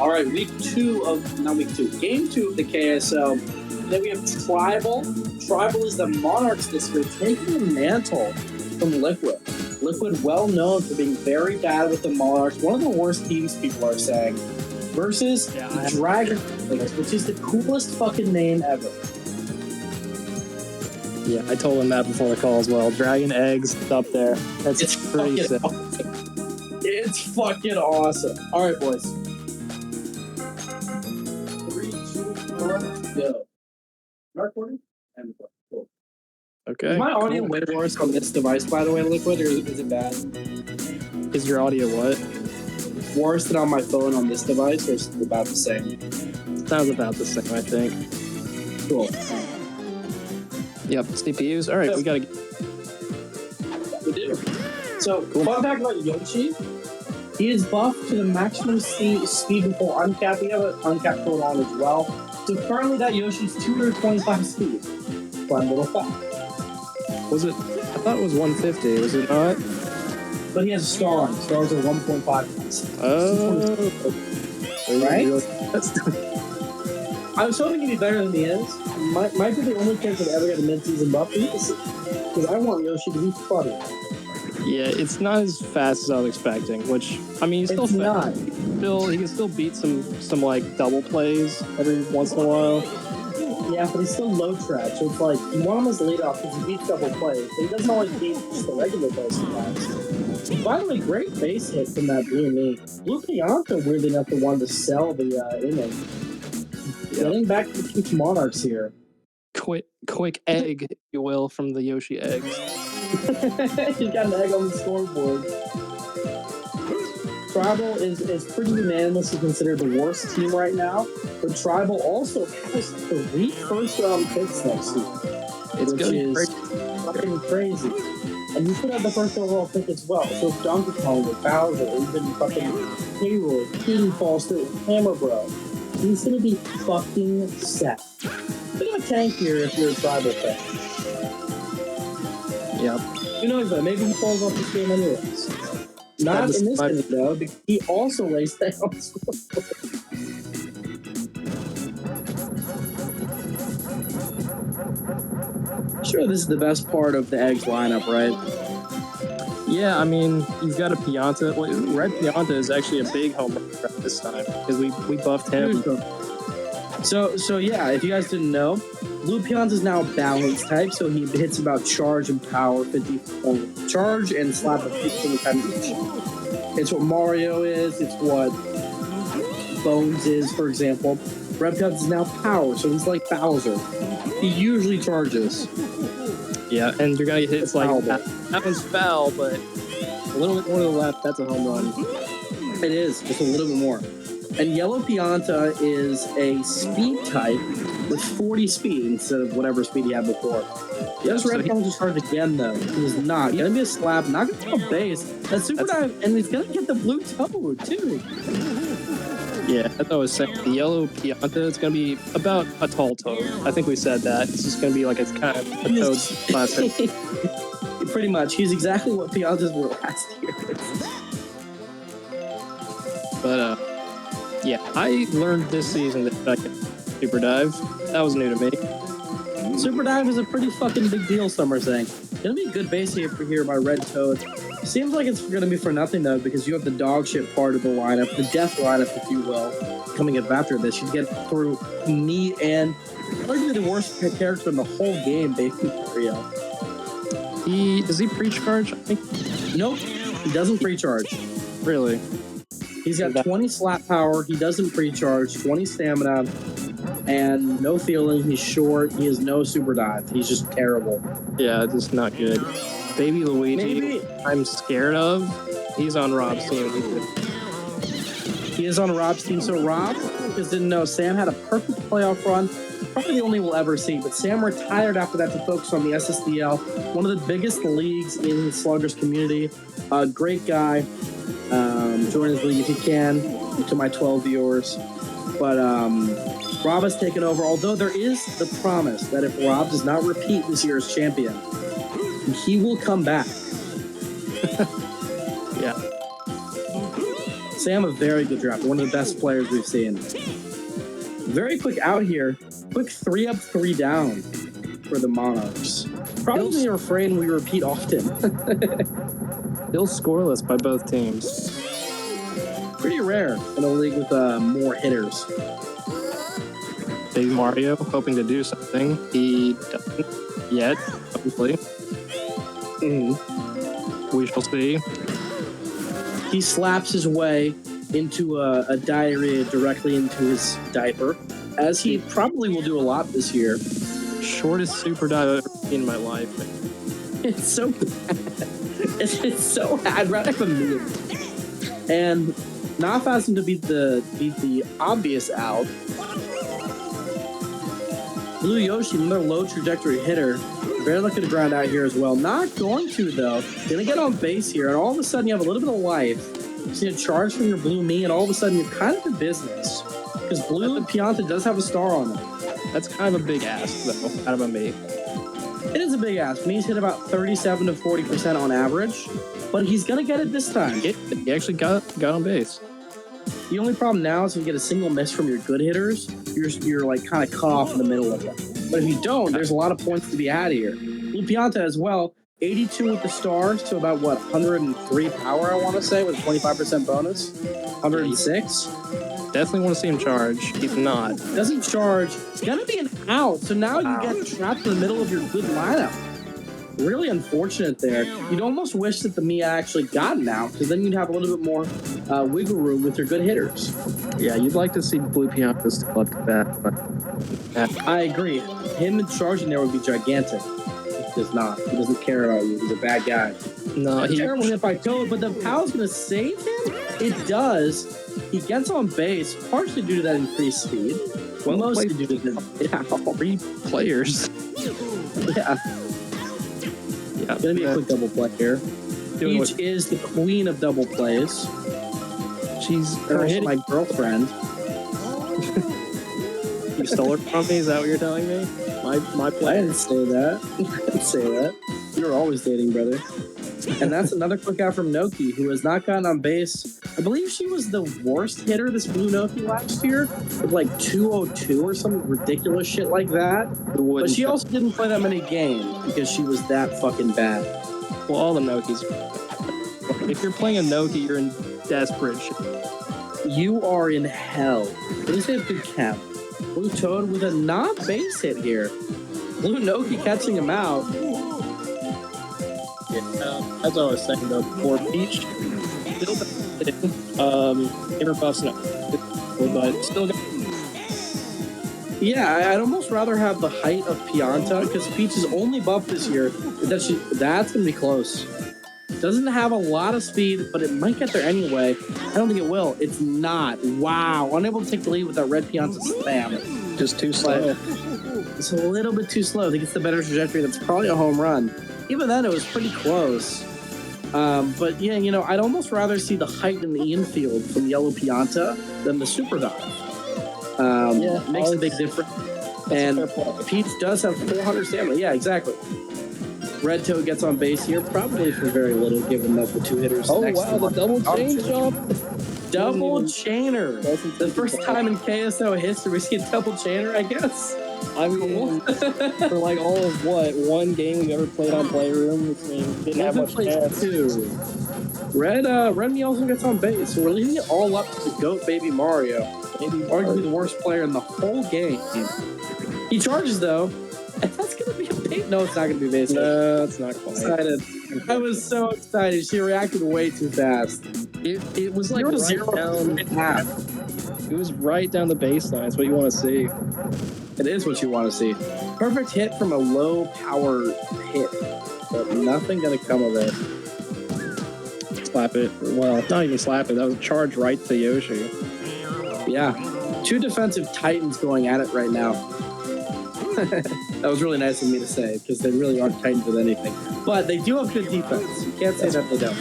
All right, game 2 of the KSO. Then we have Tribal. Tribal is the Monarchs this year, taking the mantle from Liquid. Liquid, well known for being very bad with the Monarchs, one of the worst teams, people are saying, versus Dragon Eggs, which is the coolest fucking name ever. Yeah, I told him that before the call as well. Dragon Eggs up there. It's pretty sick. Awesome. It's fucking awesome. All right, boys. 3, 2, 1, go. Start recording? And cool. Okay. Is my audio way worse on this device, by the way, Liquid, or is it bad? Is your audio what? Worse than on my phone on this device, or is it about the same? Sounds about the same, I think. Cool. Yep, CPUs. All right, we gotta. We do. So, fun fact about Yoshi, he is buffed to the maximum speed before uncapped. We have an uncapped code on as well. So currently, that Yoshi's 225 speed. Fun little fact. Was it? I thought it was 150. Was it not? But he has a star on it. Stars are 1.5. Oh. Right? I was hoping he'd be better than he is. Might be the only character that ever got a mid-season buff. Because I want Yoshi to be funny. Yeah, it's not as fast as I was expecting. Which I mean, he's still fast. He can still beat some like double plays every once in a while. Yeah, but he's still low track, so it's like you want him as lead off because he beats double plays, but he doesn't always beat just the regular plays sometimes. By the way, great base hit from that Blue Knee. Blue Pianta, weirdly enough, the one to sell the inning. Getting back to the Monarchs here. Quick egg, if you will, from the Yoshi eggs. He's got an egg on the scoreboard. Tribal is pretty unanimously considered the worst team right now, but Tribal also has 3 first-round picks next year, which is fucking crazy. And you could have the first overall pick as well. So if Donkey Kong or Bowser or even fucking K-Rool, King falls through, Hammer Bro, he's gonna be fucking set. Bit of a tank here if you're a Tribal fan. Yep. Who knows though? Maybe he falls off this game anyways. Not in this game though, because he also lays down on the scoreboard. Sure, this is the best part of the Eggs lineup, right? Yeah, I mean, you've got a Pianta. Red Pianta is actually a big home run this time because we buffed him. So yeah, if you guys didn't know, Blue Pianta is now balance type, so he hits about charge and power 50 charge and slap of 15 times each. It's what Mario is. It's what Bones is, for example. Red Pianta is now power, so he's like Bowser. He usually charges. Yeah, and you're gonna get hit. It's like that one's foul, but a little bit more to the left. That's a home run. It is just a little bit more. And Yellow Pianta is a speed type with 40 speed instead of whatever speed he had before. Yes, Red Pianta just charged again though. He's not gonna be a slap, not gonna throw a base. That's super dive, and he's gonna get the blue toad too. Yeah, I thought I was saying the Yellow Pianta is going to be about a tall toad. I think we said that. It's just going to be like it's kind of a toad's classic. Pretty much. He's exactly what Piantas were last year. But, yeah, I learned this season that I can super dive. That was new to me. Super dive is a pretty fucking big deal, some are saying. Gonna be a good base here by Red Toad. Seems like it's going to be for nothing, though, because you have the dog shit part of the lineup, the death lineup, if you will, coming up after this. You get through me and arguably the worst character in the whole game, basically, Rio. Does he pre-charge? I think. Nope, he doesn't pre-charge. Really? He's got 20 slap power, he doesn't pre-charge, 20 stamina, and no feeling, he's short, he has no super dive. He's just terrible. Yeah, just not good. Baby Luigi, I'm scared of. He's on Rob's team. He is on Rob's team. So Rob, just didn't know, Sam had a perfect playoff run. Probably the only we'll ever see. But Sam retired after that to focus on the SSDL, one of the biggest leagues in the Sluggers community. Great guy. Join his league if you can, to my 12 viewers. But Rob has taken over, although there is the promise that if Rob does not repeat this year as champion, he will come back. Yeah. Sam, a very good draft. One of the best players we've seen. Very quick out here. Quick 3 up, 3 down for the Monarchs. Probably a refrain we repeat often. Still scoreless by both teams. Pretty rare in a league with more hitters. Big Mario hoping to do something. He doesn't yet, obviously. We shall see. He slaps his way into a diarrhea directly into his diaper, as he probably will do a lot this year. Shortest super dive I've ever seen in my life. It's so bad. It's so bad. I'd rather have a meme. And not fast enough to beat the obvious out. Blue Yoshi, another low trajectory hitter. Very lucky to ground out here as well. Not going to, though. Gonna get on base here, and all of a sudden you have a little bit of life. You see a charge from your Blue Me, and all of a sudden you're kind of in business. Because Blue Pianta does have a star on it. That's kind of a big ask, though, out of a me. It is a big ask. Me's hit about 37 to 40% on average, but he's gonna get it this time. He actually got on base. The only problem now is if you get a single miss from your good hitters, you're like kind of cut off in the middle of them. But if you don't, there's a lot of points to be had here. Blue Pianta as well, 82 with the stars to about, 103 power, I want to say, with a 25% bonus. 106. Definitely want to see him charge. He's not. Doesn't charge. It's going to be an out. So now you get trapped in the middle of your good lineup. Really unfortunate there. You'd almost wish that the Mia actually got an out, because then you'd have a little bit more wiggle room with your good hitters. Yeah, you'd like to see Blue Pianta still up to that. But I agree. Him charging there would be gigantic. He does not. He doesn't care about you. He's a bad guy. No, he's terrible hit by Toad, but the Pow's going to save him? It does. He gets on base, partially due to that increased speed. Well, mostly due to the 3 players. Yeah. Gonna be a quick double play here. Peach is the queen of double plays. She's my girlfriend. You stole her from me? Is that what you're telling me? My play? I didn't say that. I didn't say that. You were always dating, brother. And that's another quick out from Noki, who has not gotten on base. I believe she was the worst hitter, this Blue Noki, last year, with like 202 or some ridiculous shit like that. But she also didn't play that many games because she was that fucking bad. Well, all the Nokis. If you're playing a Noki, you're in desperate shit. You are in hell. At least they have good cap. Blue Toad with a non-base hit here. Blue Noki catching him out. Yeah, as I was saying though, before Peach, still buffs no, but still. Yeah, I'd almost rather have the height of Pianta because Peach's only buff this year. That's gonna be close. Doesn't have a lot of speed, but it might get there anyway. I don't think it will. It's not. Wow, unable to take the lead with that red Pianta spam. Just too slow. It's a little bit too slow. I think it's the better trajectory. That's probably a home run. Even then, it was pretty close. But yeah, I'd almost rather see the height in the infield from Yellow Pianta than the super dive. Makes a big difference. And Peach does have 400 stamina. Yeah, exactly. Red Toad gets on base here, probably for very little, given that the two hitters. Oh wow, the double chain jump! Double chainer. The first time in KSO history we see a double chainer, I guess. I mean, for like all of one game we've ever played on Playroom, which didn't have much chance. Red Me also gets on base, so we're leaving it all up to the GOAT baby Mario. Maybe arguably the worst player in the whole game. He charges though, and that's gonna be a base. No, it's not gonna be base. No, it's not quite. Excited. I was so excited. She reacted way too fast. It was like right down half. It was right down the baseline. That's what you want to see. It is what you want to see. Perfect hit from a low power hit, but nothing gonna come of it. Slap it. Well, not even slap it. That was a charge right to Yoshi. Yeah. Two defensive titans going at it right now. That was really nice of me to say, because they really aren't titans with anything. But they do have good defense. You can't say that they don't.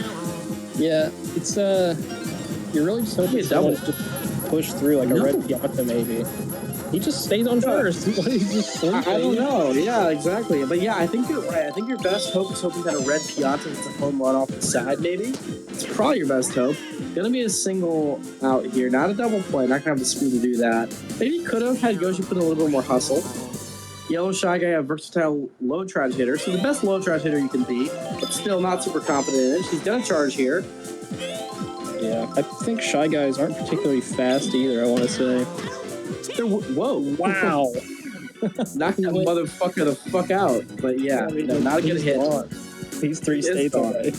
Yeah, it's you're really just hoping someone just push through like a red Pianta maybe. He just stays on first. I don't know. Yeah, exactly. But yeah, I think you're right. I think your best hope is hoping that a red Pianta hits a home run off the side, maybe. It's probably your best hope. Gonna be a single out here, not a double play. Not gonna have the speed to do that. Maybe he could have had Yoshi put in a little bit more hustle. Yellow Shy Guy, a versatile low charge hitter, so the best low charge hitter you can be, but still not super confident in it. She's gonna charge here. Yeah, I think Shy Guys aren't particularly fast either, I want to say. Whoa. Wow. Knocking that motherfucker the fuck out. But yeah, no, not a good hit. He's 3 states away.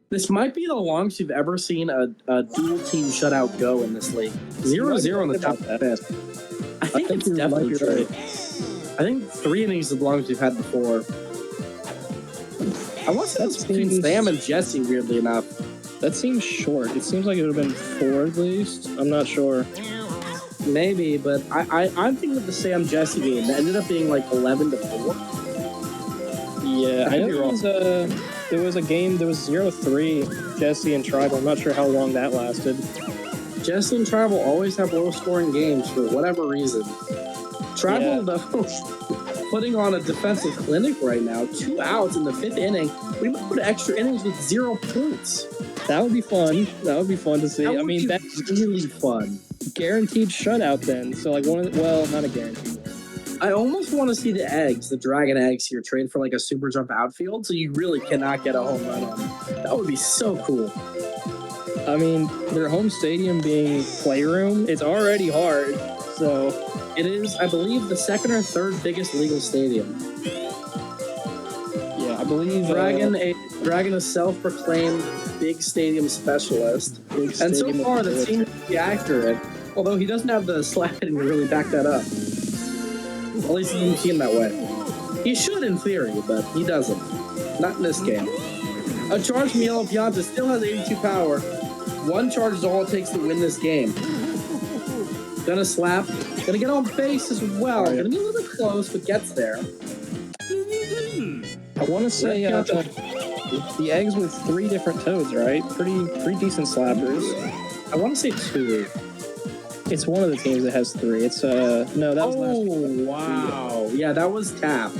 This might be the longest you've ever seen a dual team shutout go in this league. 0-0 on the top of that. I think it's definitely true. I think 3 innings is the longest we've had before. I want to say that's between Sam and Jesse, weirdly enough. That seems short. It seems like it would have been 4 at least. I'm not sure. Maybe, but I'm thinking of the Sam Jesse game that ended up being like 11-4. Yeah, I know there was a game, there was 0-3, Jesse and Tribal. I'm not sure how long that lasted. Jesse and Tribal always have low-scoring games for whatever reason. Tribal, though, putting on a defensive clinic right now. 2 outs in the 5th inning. We might put extra innings with 0 points. That would be fun. That would be fun to see. That's really fun. Guaranteed shutout then. So like not a guaranteed one. I almost want to see the Dragon Eggs here trade for like a super jump outfield, so you really cannot get a home run on them. That would be so cool. I mean, their home stadium being Playroom, it's already hard. So it is, I believe, the 2nd or 3rd biggest legal stadium. Yeah, I believe Dragon is self-proclaimed big stadium specialist, and so far that seems to be accurate. Although he doesn't have the slap hitting to really back that up. At least he didn't see him that way. He should in theory, but he doesn't. Not in this game. A charge from Yellow Pianta still has 82 power. 1 charge is all it takes to win this game. Gonna slap. Gonna get on base as well. Right. Gonna be a little bit close, but gets there. I want to say the eggs with 3 different toads, right? Pretty decent slappers. I want to say 2. It's one of the teams that has 3. It's no, that was last week. Wow. Yeah, that was Tap.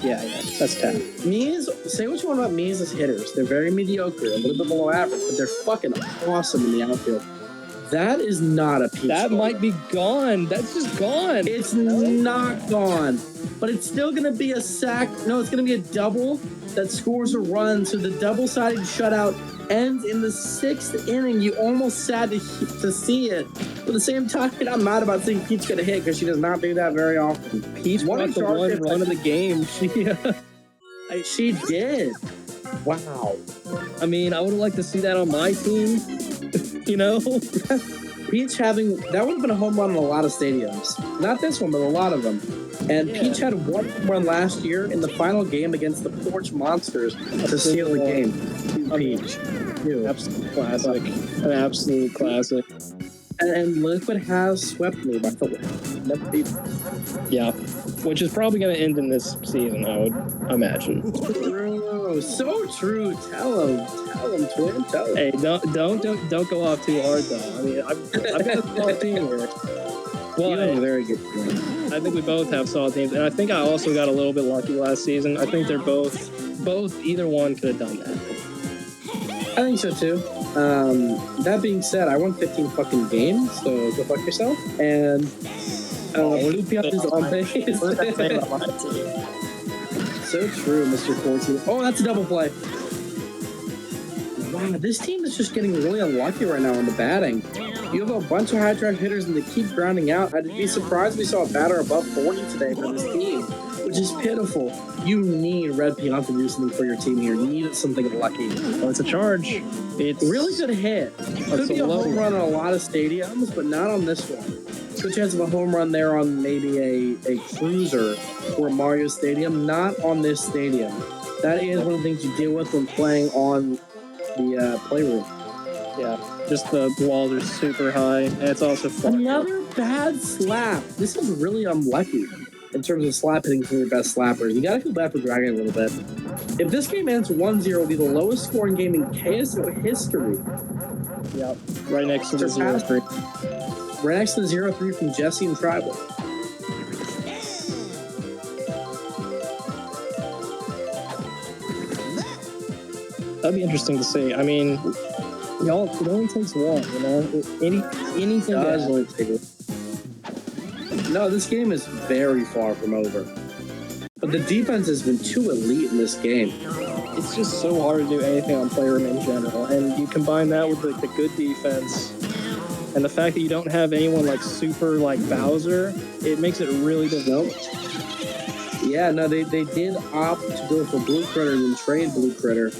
Yeah, that's Tap. Mies, say what you want about Mies as hitters. They're very mediocre, a little bit below average, but they're fucking awesome in the outfield. That is not a peach. That might be gone. That's just gone. It's not gone. But it's still going to be a sack. No, it's going to be a double that scores a run. So the double-sided shutout ends in the 6th inning. You almost sad to see it. But at the same time, I'm mad about seeing Peach get a hit because she does not do that very often. Peach got the one run of the game. She did. Wow. I mean, I would have liked to see that on my team. You know? Peach having... That would have been a home run in a lot of stadiums. Not this one, but a lot of them. And Peach had 1 home run last year in the final game against the Porch Monsters to seal the game. Peach. Absolute classic. An absolute classic. And Liquid has swept me by the way. Never beat them. Yeah. Which is probably going to end in this season, I would imagine. True. So true. Tell him, twin. Tell him. Hey, don't go off too hard, though. I mean, I've got a solid team here. Well, you have a very good team. I think we both have solid teams, and I think I also got a little bit lucky last season. I think they're both either one could have done that. I think so too. That being said, I won 15 fucking games, so go fuck yourself. And Blue Piant is on base. So true, Mr. 14. Oh, that's a double play. Wow, this team is just getting really unlucky right now in the batting. You have a bunch of high drive hitters and they keep grounding out. I'd be surprised if we saw a batter above 40 today for this team, which is pitiful. You need Red Piant to do something for your team here. You need something lucky. Oh, it's a charge. It's a really good hit. Could be a home run on a lot of stadiums, but not on this one. Good chance of a home run there on maybe a cruiser or Mario Stadium. Not on this stadium. That is one of the things you deal with when playing on the Playroom. Yeah, just the walls are super high, and it's also fun. Another bad slap. This is really unlucky in terms of slap hitting from your best slappers. You gotta feel bad for Dragon a little bit. If this game ends 1-0, it'll be the lowest scoring game in KSO history. Yep, right next to the 0-3. Right next to the 0-3 from Jesse and Tribal. That'd be interesting to see. I mean, Y'all, it only takes one, you know? Anything does does. only take it. No, this game is very far from over. But the defense has been too elite in this game. It's just so hard to do anything on player room in general. And you combine that with the good defense and the fact that you don't have anyone like super like Bowser, it makes it really difficult. Yeah, no, they did opt to go for Blue Critter and trade Blue Critter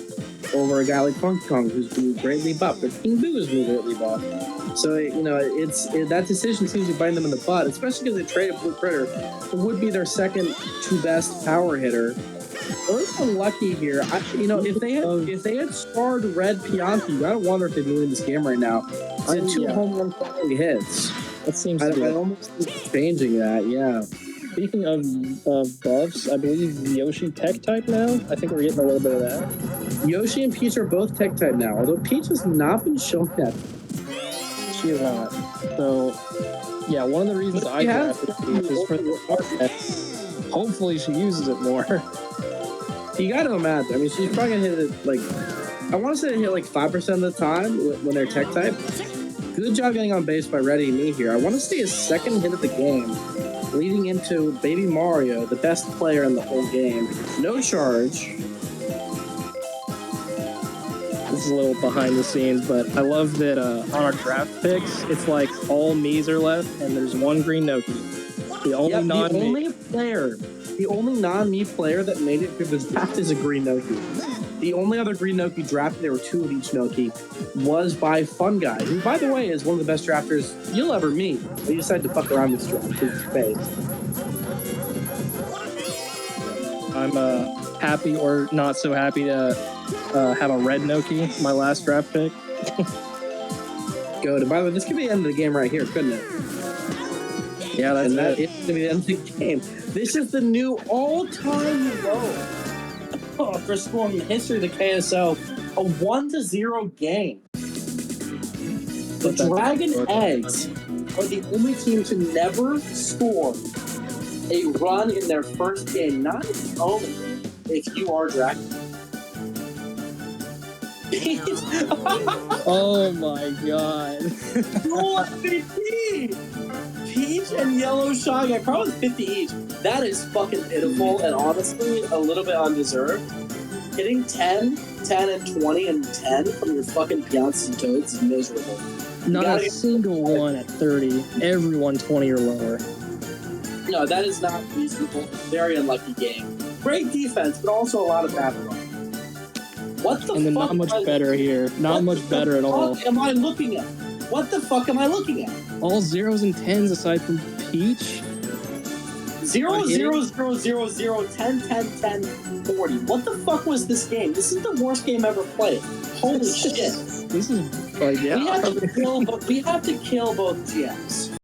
over a guy like Funky Kong, who's been greatly buffed, but King Boo has been greatly buffed. So, you know, that decision seems to bite them in the butt, especially because they traded Blue Critter, who would be their second to best power hitter. They're unlucky here. If they had starred Red Pianti, I wonder if they'd be winning this game right now. It's had 2 home run quality hits. That seems to be I almost think changing that, yeah. Speaking of buffs, I believe Yoshi tech type now. I think we're getting a little bit of that. Yoshi and Peach are both tech type now, although Peach has not been shown that. She is not. So, yeah, one of the reasons I drafted Peach is for the tech. Hopefully she uses it more. You got to imagine. I mean, she's probably going to hit it, like, I want to say hit like 5% of the time when they're tech type. Good job getting on base by Reddy and me here. I want to see a second hit of the game, leading into Baby Mario, the best player in the whole game. No charge. This is a little behind the scenes, but I love that on our draft picks, it's like all Miis are left, and there's one green Noki. The only the only non-Mii player that made it through the draft is a green Noki. The only other green Noki drafted, there were 2 of each Noki, was by Fun Guy, who, by the way, is one of the best drafters you'll ever meet. He decided to fuck around this draft because it's fake. I'm happy or not so happy to have a red Noki, my last draft pick. Good. And by the way, this could be the end of the game right here, couldn't it? Yeah, that's and that it. is going to be the end of the game. This is the new all-time low for scoring in the history of the KSO. A 1-0 game. The Dragon Eggs are the only team to never score a run in their first game. Not only if you are Dragon. Oh my god. Dual MVP! Peach and Yellow Shy, probably 50 each. That is fucking pitiful and honestly a little bit undeserved. Hitting 10, 10, and 20 and 10 from your fucking Beyonce and Toads is miserable. Not a single one at 30. Everyone 20 or lower. No, that is not reasonable. Very unlucky game. Great defense, but also a lot of bad luck. What the fuck? And then not much better here. Not much better at all. What am I looking at? What the fuck am I looking at? All 0s and 10s aside from Peach? 0, 0, 0, 0, 0, 10, 10, 10, 40. What the fuck was this game? This is the worst game ever played. Holy shit. This is like, yeah. We have to kill both GMs.